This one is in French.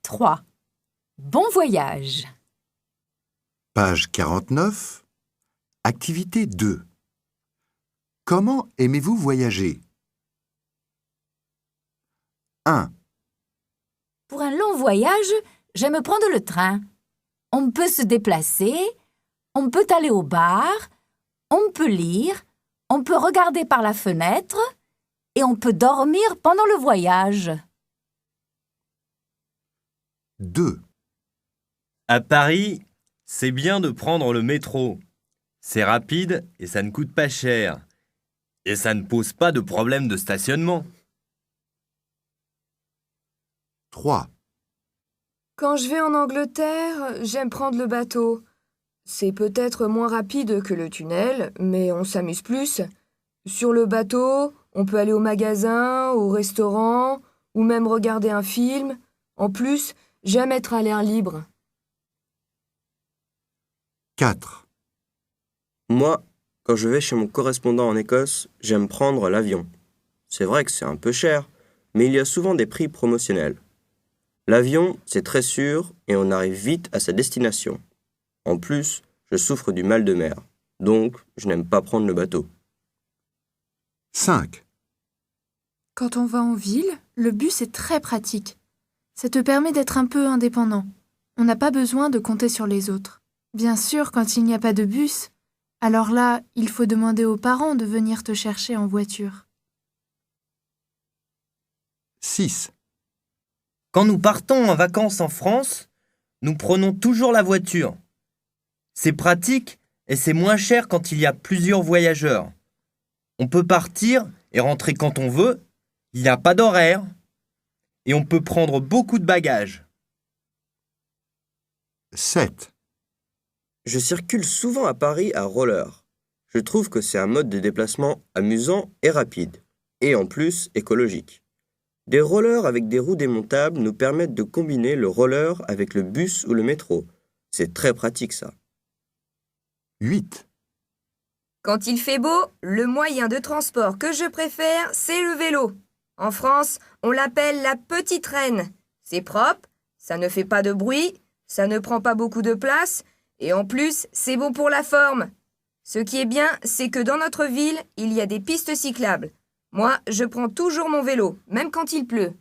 3. Bon voyage. Page 49. Activité 2. Comment aimez-vous voyager? 1, Pour un long voyage, j'aime prendre le train. On peut se déplacer, on peut aller au bar, on peut lire, on peut regarder par la fenêtre et on peut dormir pendant le voyage. 2, À Paris, c'est bien de prendre le métro. C'est rapide et ça ne coûte pas cher. Et ça ne pose pas de problème de stationnement. 3, Quand je vais en Angleterre, j'aime prendre le bateau. C'est peut-être moins rapide que le tunnel, mais on s'amuse plus. Sur le bateau, on peut aller au magasin, au restaurant, ou même regarder un film. En plus, j'aime être à l'air libre. 4, Moi, quand je vais chez mon correspondant en Écosse, j'aime prendre l'avion. C'est vrai que c'est un peu cher, mais il y a souvent des prix promotionnels. L'avion, c'est très sûr et on arrive vite à sa destination. En plus, je souffre du mal de mer, donc je n'aime pas prendre le bateau. 5, Quand on va en ville, le bus est très pratique. Ça te permet d'être un peu indépendant. On n'a pas besoin de compter sur les autres. Bien sûr, quand il n'y a pas de bus, alors là, il faut demander aux parents de venir te chercher en voiture. 6, Quand nous partons en vacances en France, nous prenons toujours la voiture. C'est pratique et c'est moins cher quand il y a plusieurs voyageurs. On peut partir et rentrer quand on veut, il n'y a pas d'horaire et on peut prendre beaucoup de bagages. 7, Je circule souvent à Paris à roller. Je trouve que c'est un mode de déplacement amusant et rapide, et en plus écologique. Des rollers avec des roues démontables nous permettent de combiner le roller avec le bus ou le métro. C'est très pratique ça. 8, Quand il fait beau, le moyen de transport que je préfère, c'est le vélo. En France, on l'appelle la petite reine. C'est propre, ça ne fait pas de bruit, ça ne prend pas beaucoup de place, et en plus, c'est bon pour la forme. Ce qui est bien, c'est que dans notre ville, il y a des pistes cyclables. Moi, je prends toujours mon vélo, même quand il pleut.